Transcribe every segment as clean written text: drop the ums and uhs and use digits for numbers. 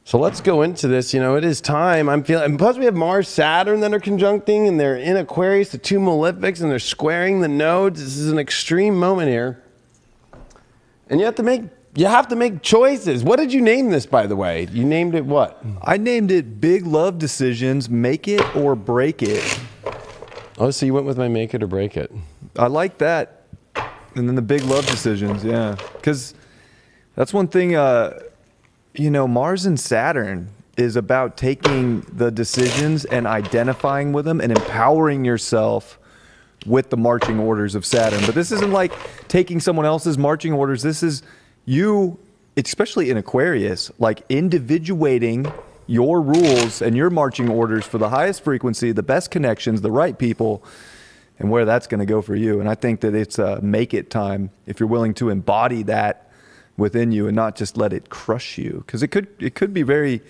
So let's go into this. You know, it is time. I'm feeling, and plus we have Mars, Saturn that are conjuncting, and they're in Aquarius, the two malefics, and they're squaring the nodes. This is an extreme moment here. And you have to make choices. What did you name this, by the way? You named it what? I named it Big Love Decisions, Make It or Break It. Oh, so you went with my make it or break it. I like that. And then the Big Love Decisions, yeah. Because that's one thing, you know, Mars and Saturn is about taking the decisions and identifying with them and empowering yourself with the marching orders of Saturn. But this isn't like taking someone else's marching orders. This is you, especially in Aquarius, like individuating your rules and your marching orders for the highest frequency, the best connections, the right people, and where that's going to go for you. And I think that it's a make it time if you're willing to embody that within you and not just let it crush you, because it could be very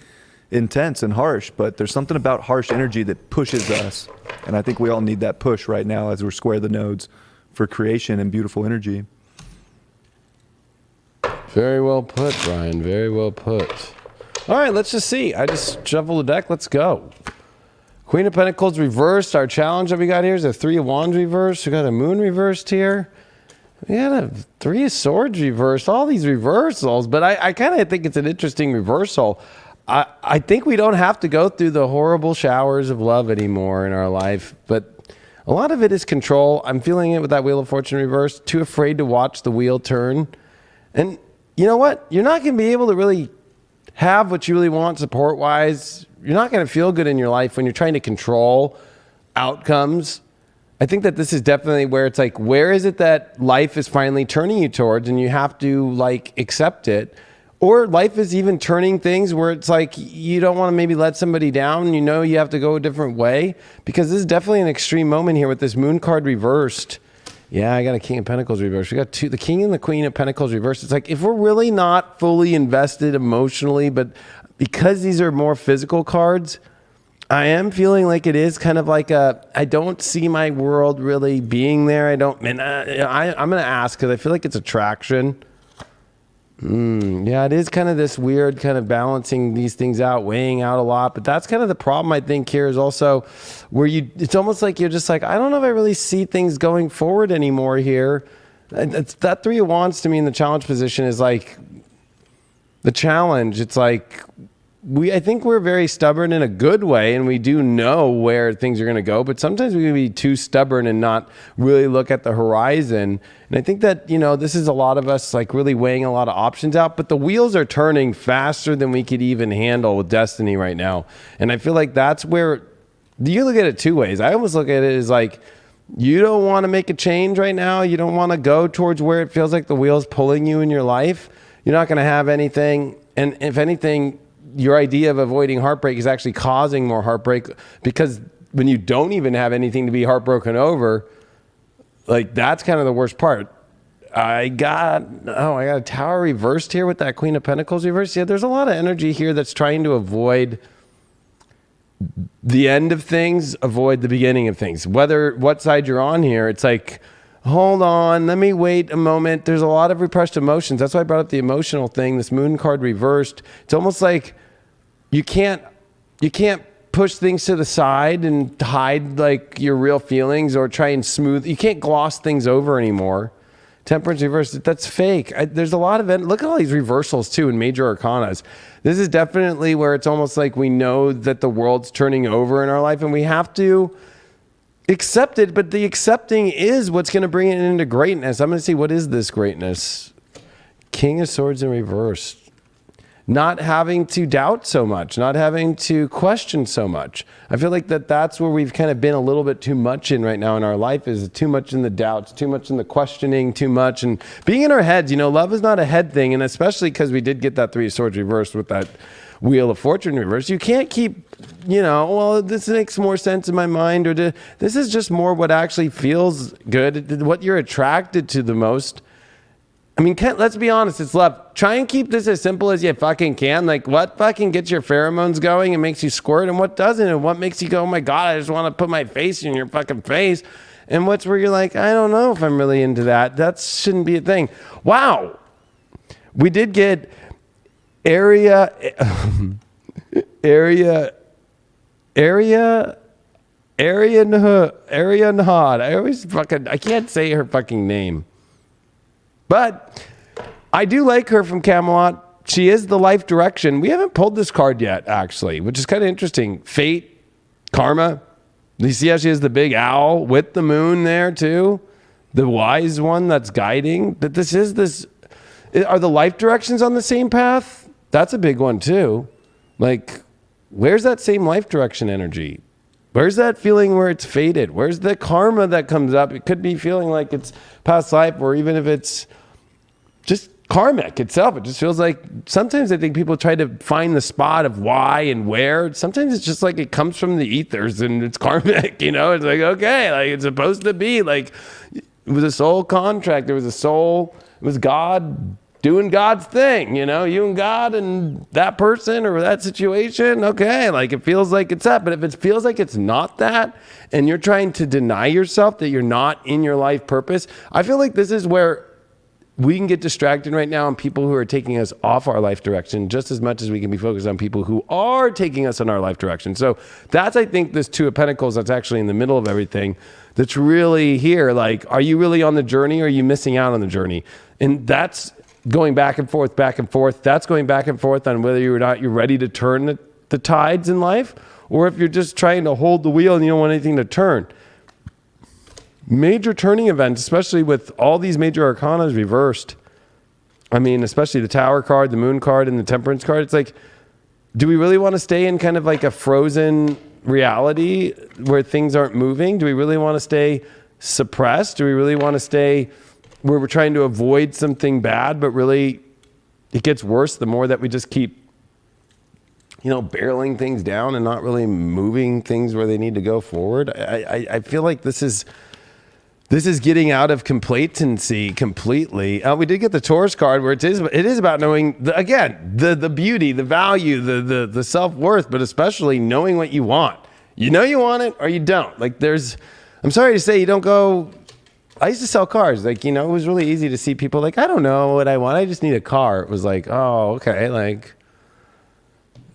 intense and harsh, but there's something about harsh energy that pushes us, and I think we all need that push right now as we're square the nodes for creation and beautiful energy. Very well put, Brian. Very well put. All right, let's just see. I just shuffled the deck. Let's go. Queen of Pentacles reversed. Our challenge that we got here is a Three of Wands reversed. We got a Moon reversed here. We had a Three of Swords reversed. All these reversals, but I kind of think it's an interesting reversal. I think we don't have to go through the horrible showers of love anymore in our life, but a lot of it is control. I'm feeling it with that Wheel of Fortune reversed. Too afraid to watch the wheel turn. And you know what? You're not going to be able to really have what you really want support-wise. You're not going to feel good in your life when you're trying to control outcomes. I think that this is definitely where it's like, where is it that life is finally turning you towards, and you have to like accept it? Or life is even turning things where it's like you don't want to maybe let somebody down. You know you have to go a different way, because this is definitely an extreme moment here with this Moon card reversed. Yeah, I got a King of Pentacles reversed. We got the King and the Queen of Pentacles reversed. It's like if we're really not fully invested emotionally, but because these are more physical cards, I am feeling like it is kind of like I don't see my world really being there. I'm going to ask because I feel like it's attraction. Yeah, it is kind of this weird kind of balancing these things out, weighing out a lot. But that's kind of the problem, I think, here is also where it's almost like you're just like, I don't know if I really see things going forward anymore here. That Three of Wands to me in the challenge position is like the challenge. It's like, I think we're very stubborn in a good way, and we do know where things are going to go, but sometimes we can be too stubborn and not really look at the horizon. And I think that, you know, this is a lot of us like really weighing a lot of options out, but the wheels are turning faster than we could even handle with destiny right now. And I feel like that's where you look at it two ways. I almost look at it as like, you don't want to make a change right now. You don't want to go towards where it feels like the wheel's pulling you in your life. You're not going to have anything. And if anything, your idea of avoiding heartbreak is actually causing more heartbreak, because when you don't even have anything to be heartbroken over, like that's kind of the worst part. I got a Tower reversed here with that Queen of Pentacles reversed. Yeah, there's a lot of energy here that's trying to avoid the end of things, avoid the beginning of things. What side you're on here, it's like, hold on, let me wait a moment. There's a lot of repressed emotions. That's why I brought up the emotional thing, this Moon card reversed. It's almost like you can't push things to the side and hide like your real feelings or try and smooth. You can't gloss things over anymore. Temperance reversed, that's fake. There's a lot of look at all these reversals too in major arcanas. This is definitely where it's almost like we know that the world's turning over in our life, and we have to accept it, but the accepting is what's going to bring it into greatness. I'm going to see, what is this greatness? King of Swords in reverse. Not having to doubt so much, not having to question so much. I feel like that's where we've kind of been a little bit too much in right now in our life, is too much in the doubts, too much in the questioning, too much and being in our heads. You know, love is not a head thing, and especially because we did get that Three of Swords reversed with that Wheel of Fortune reversed. You can't keep, you know, well, this makes more sense in my mind, or this is just more what actually feels good, what you're attracted to the most. I mean, let's be honest, it's love. Try and keep this as simple as you fucking can. Like, what fucking gets your pheromones going and makes you squirt, and what doesn't, and what makes you go, oh my God, I just want to put my face in your fucking face, and what's where you're like, I don't know if I'm really into that. That shouldn't be a thing. Wow. We did get area Arianhad. I can't say her fucking name. But I do like her from Camelot. She is the life direction. We haven't pulled this card yet, actually, which is kind of interesting. Fate, karma. You see how she has the big owl with the moon there too? The wise one that's guiding. But are the life directions on the same path? That's a big one too. Like, where's that same life direction energy? Where's that feeling where it's fated? Where's the karma that comes up? It could be feeling like it's past life, or even if it's just karmic itself. It just feels like sometimes I think people try to find the spot of why and where. Sometimes it's just like it comes from the ethers and it's karmic, you know? It's like, okay, like it's supposed to be like it was a soul contract. There was a soul. It was God doing God's thing, you know, you and God and that person or that situation. Okay, like it feels like it's that. But if it feels like it's not that and you're trying to deny yourself that you're not in your life purpose, I feel like this is where we can get distracted right now on people who are taking us off our life direction just as much as we can be focused on people who are taking us in our life direction. So that's, I think, this Two of Pentacles that's actually in the middle of everything that's really here. Like, are you really on the journey or are you missing out on the journey? And that's going back and forth, back and forth. That's going back and forth on whether you're not, you're ready to turn the tides in life, or if you're just trying to hold the wheel and you don't want anything to turn. Major turning events, especially with all these major arcanas reversed. I mean, especially the Tower card, the Moon card, and the Temperance card. It's like, do we really want to stay in kind of like a frozen reality where things aren't moving? Do we really want to stay suppressed? Do we really want to stay where we're trying to avoid something bad, but really it gets worse the more that we just keep, you know, barreling things down and not really moving things where they need to go forward? I feel like this is getting out of complacency completely. We did get the Taurus card where it is about knowing, the beauty, the value, the self-worth, but especially knowing what you want. You know you want it or you don't. Like I'm sorry to say, you don't go, I used to sell cars. Like, you know, it was really easy to see people like, I don't know what I want. I just need a car. It was like, oh, okay. Like,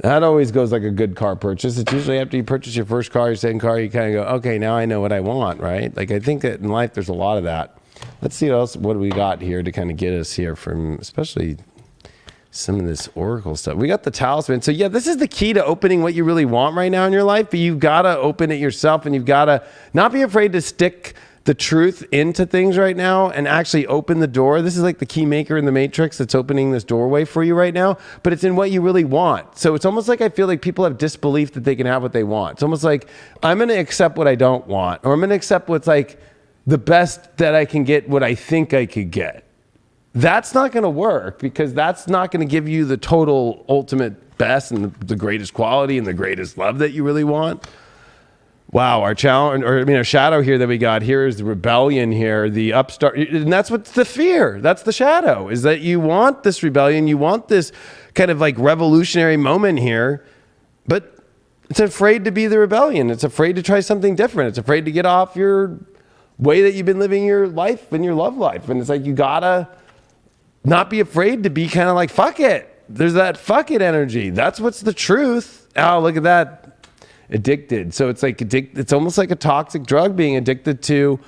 that always goes like a good car purchase. It's usually after you purchase your first car, your second car, you kind of go, okay, now I know what I want, right? Like, I think that in life, there's a lot of that. Let's see what do we got here to kind of get us here from, especially some of this oracle stuff. We got the talisman. So yeah, this is the key to opening what you really want right now in your life, but you've got to open it yourself, and you've got to not be afraid to stick the truth into things right now and actually open the door. This is like the key maker in the Matrix that's opening this doorway for you right now, but it's in what you really want. So it's almost like I feel like people have disbelief that they can have what they want. It's almost like I'm going to accept what I don't want, or I'm going to accept what's like the best that I can get, what I think I could get. That's not going to work, because that's not going to give you the total ultimate best and the greatest quality and the greatest love that you really want. Wow, our challenge, our shadow here that we got here is the rebellion here, the upstart, and that's what's the fear. That's the shadow, is that you want this rebellion, you want this kind of like revolutionary moment here, but it's afraid to be the rebellion. It's afraid to try something different. It's afraid to get off your way that you've been living your life and your love life. And it's like, you gotta not be afraid to be kind of like, fuck it. There's that fuck it energy. That's what's the truth. Oh, look at that. Addicted. So it's like it's almost like a toxic drug, being addicted to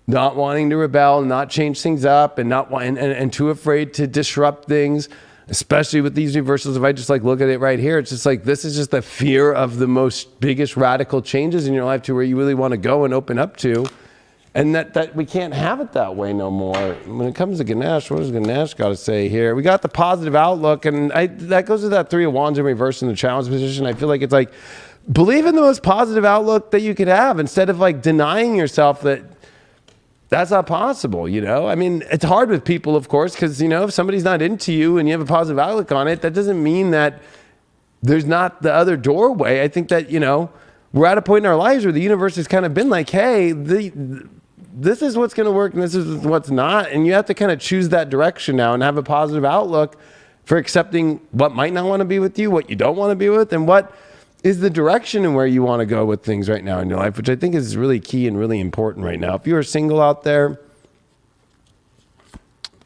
not wanting to rebel, not change things up, and and too afraid to disrupt things, especially with these reversals. If I just like look at it right here, it's just like, this is just the fear of the most biggest radical changes in your life to where you really want to go and open up to. And that we can't have it that way no more. When it comes to Ganesh, what does Ganesh got to say here? We got the positive outlook, and that goes to that Three of Wands in reverse in the challenge position. I feel like it's like, believe in the most positive outlook that you could have, instead of like denying yourself that that's not possible, you know? I mean, it's hard with people, of course, because, you know, if somebody's not into you and you have a positive outlook on it, that doesn't mean that there's not the other doorway. I think that, you know, we're at a point in our lives where the universe has kind of been like, hey, this is what's going to work and this is what's not. And you have to kind of choose that direction now and have a positive outlook for accepting what might not want to be with you, what you don't want to be with, and what is the direction and where you want to go with things right now in your life, which I think is really key and really important right now. If you are single out there,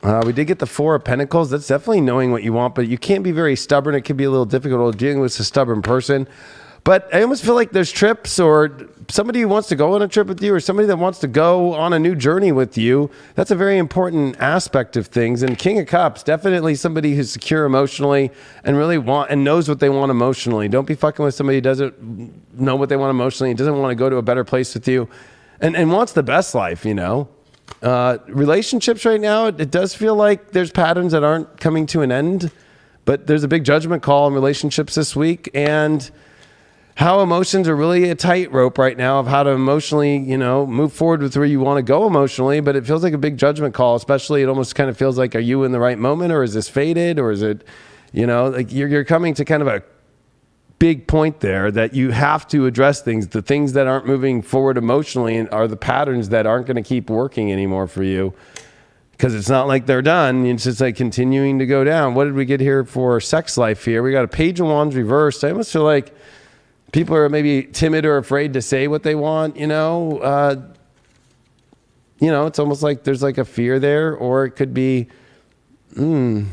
We did get the Four of Pentacles. That's definitely knowing what you want, but you can't be very stubborn. It can be a little difficult dealing with a stubborn person. But I almost feel like there's trips or somebody who wants to go on a trip with you or somebody that wants to go on a new journey with you. That's a very important aspect of things. And King of Cups, definitely somebody who's secure emotionally and really knows what they want emotionally. Don't be fucking with somebody who doesn't know what they want emotionally and doesn't want to go to a better place with you and wants the best life, you know. Relationships right now, it does feel like there's patterns that aren't coming to an end, but there's a big judgment call in relationships this week, and how emotions are really a tightrope right now of how to emotionally, you know, move forward with where you want to go emotionally. But it feels like a big judgment call, especially it almost kind of feels like, are you in the right moment, or is this faded, or is it, you know, like you're coming to kind of a big point there that you have to address things. The things that aren't moving forward emotionally and are the patterns that aren't going to keep working anymore for you, because it's not like they're done. It's just like continuing to go down. What did we get here for sex life here? We got a Page of Wands reversed. I almost feel like people are maybe timid or afraid to say what they want, you know. It's almost like there's like a fear there, or it could be, there's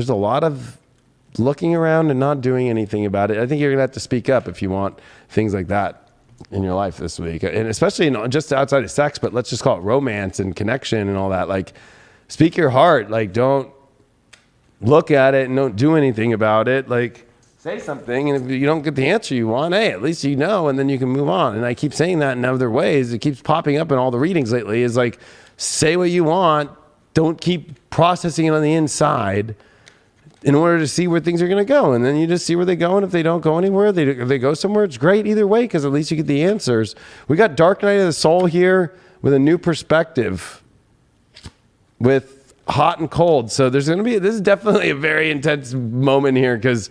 a lot of looking around and not doing anything about it. I think you're going to have to speak up if you want things like that in your life this week. And especially not just outside of sex, but let's just call it romance and connection and all that. Like, speak your heart. Like, don't look at it and don't do anything about it. Like, say something, and if you don't get the answer you want, hey, at least you know, and then you can move on. And I keep saying that in other ways. It keeps popping up in all the readings lately, is like, say what you want. Don't keep processing it on the inside in order to see where things are going to go. And then you just see where they go. And if they don't go anywhere, if they go somewhere, it's great either way, because at least you get the answers. We got Dark Night of the Soul here with a new perspective with hot and cold. So this is definitely a very intense moment here, because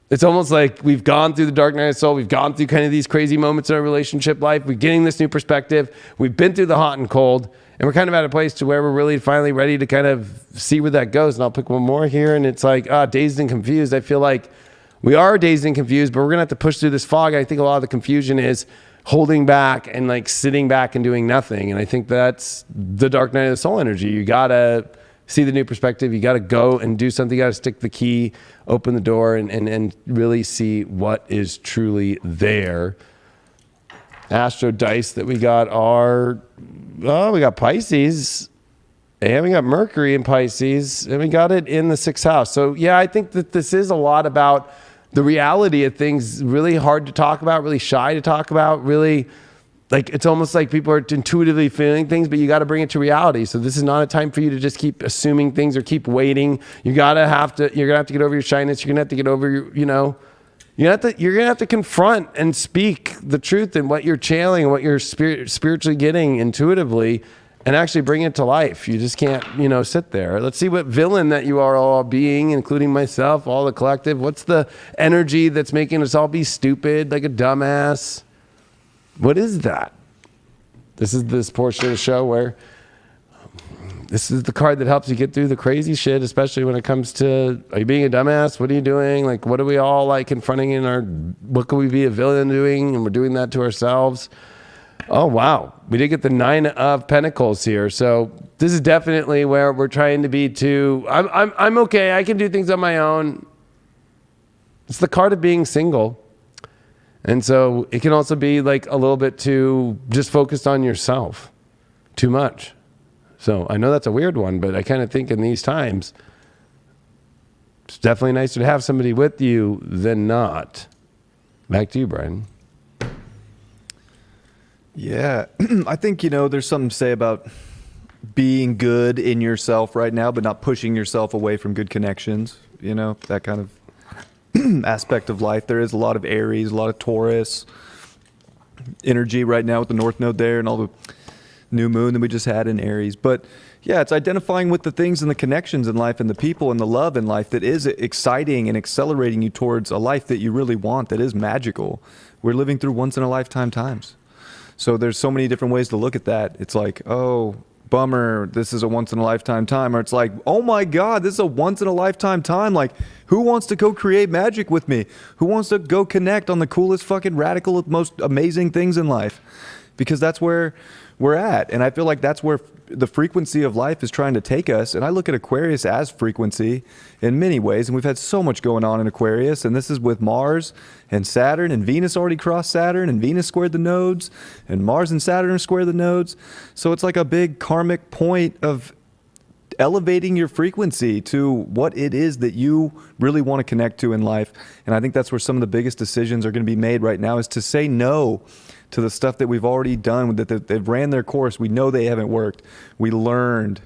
it's almost like we've gone through the Dark Night of the Soul. We've gone through kind of these crazy moments in our relationship life. We're getting this new perspective. We've been through the hot and cold. And we're kind of at a place to where we're really finally ready to kind of see where that goes. And I'll pick one more here. And it's like, dazed and confused. I feel like we are dazed and confused, but we're going to have to push through this fog. I think a lot of the confusion is holding back and like sitting back and doing nothing. And I think that's the Dark Night of the Soul energy. You got to see the new perspective. You got to go and do something. You got to stick the key, open the door, and really see what is truly there. Astro dice that we got are, we got Pisces, and we got Mercury in Pisces, and we got it in the 6th house. So yeah, I think that this is a lot about the reality of things. Really hard to talk about, really shy to talk about, really like it's almost like people are intuitively feeling things, but you got to bring it to reality. So this is not a time for you to just keep assuming things or keep waiting. You're gonna have to get over your shyness. You're gonna have to get over your, you're gonna have to confront and speak the truth and what you're channeling and what you're spiritually getting intuitively, and actually bring it to life. You just can't, sit there. Let's see what villain that you are all being, including myself, all the collective. What's the energy that's making us all be stupid, like a dumbass? What is that? This is this portion of the show where this is the card that helps you get through the crazy shit, especially when it comes to, are you being a dumbass? What are you doing? Like, what are we all like confronting what could we be a villain doing? And we're doing that to ourselves. Oh, wow. We did get the 9 of Pentacles here. So this is definitely where we're trying to be I'm okay. I can do things on my own. It's the card of being single. And so it can also be like a little bit too just focused on yourself too much. So I know that's a weird one, but I kind of think in these times, it's definitely nicer to have somebody with you than not. Back to you, Brian. Yeah, I think, there's something to say about being good in yourself right now, but not pushing yourself away from good connections, that kind of aspect of life. There is a lot of Aries, a lot of Taurus energy right now with the North Node there and all the new moon that we just had in Aries. But yeah, it's identifying with the things and the connections in life and the people and the love in life that is exciting and accelerating you towards a life that you really want, that is magical. We're living through once in a lifetime times. So there's so many different ways to look at that. It's like, oh, bummer, this is a once in a lifetime time. Or it's like, oh my God, this is a once in a lifetime time. Like, who wants to go create magic with me? Who wants to go connect on the coolest fucking radical, most amazing things in life? Because that's where we're at. And I feel like that's where the frequency of life is trying to take us. And I look at Aquarius as frequency in many ways. And we've had so much going on in Aquarius. And this is with Mars and Saturn, and Venus already crossed Saturn, and Venus squared the nodes, and Mars and Saturn are square the nodes. So it's like a big karmic point of elevating your frequency to what it is that you really want to connect to in life. And I think that's where some of the biggest decisions are going to be made right now, is to say no to the stuff that we've already done, that they've ran their course. We know they haven't worked. We learned,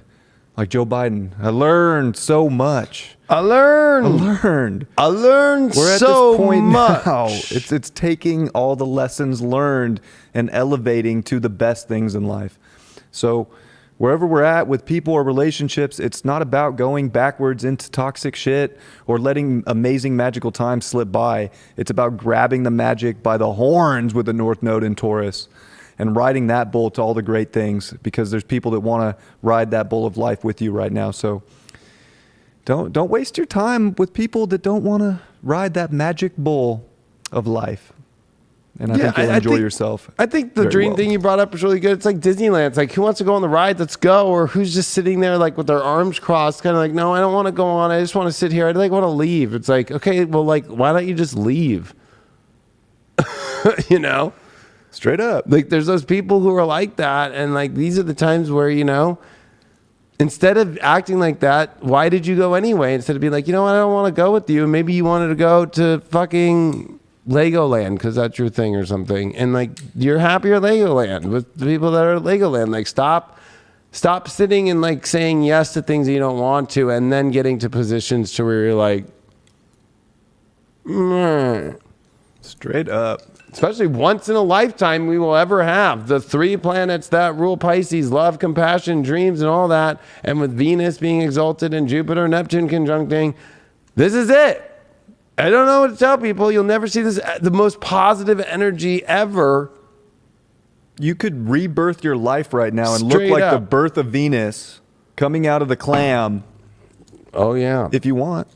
like Joe Biden, I learned so much. I learned We're at so this point much. now. It's taking all the lessons learned and elevating to the best things in life. So wherever we're at with people or relationships, it's not about going backwards into toxic shit or letting amazing magical time slip by. It's about grabbing the magic by the horns with the North Node in Taurus and riding that bull to all the great things, because there's people that want to ride that bull of life with you right now. So don't waste your time with people that don't want to ride that magic bull of life. And I think you'll enjoy yourself. I think the dream thing you brought up is really good. It's like Disneyland. It's like, who wants to go on the ride? Let's go. Or who's just sitting there like with their arms crossed, kind of like, no, I don't want to go on. I just want to sit here. I like want to leave. It's like, okay, well, like, why don't you just leave? You know? Straight up. Like, there's those people who are like that. And like, these are the times where, you know, instead of acting like that, why did you go anyway? Instead of being like, you know what, I don't want to go with you. Maybe you wanted to go to fucking Legoland because that's your thing or something, and like you're happier Legoland with the people that are Legoland. Like stop sitting and like saying yes to things that you don't want to, and then getting to positions to where you're like, meh. Straight up. Especially once in a lifetime we will ever have the 3 planets that rule Pisces: love, compassion, dreams, and all that. And with Venus being exalted and Jupiter, Neptune conjuncting, this is it. I don't know what to tell people. You'll never see this, the most positive energy ever. You could rebirth your life right now and Straight look like the up. birth of Venus coming out of the clam Oh, yeah. if you want.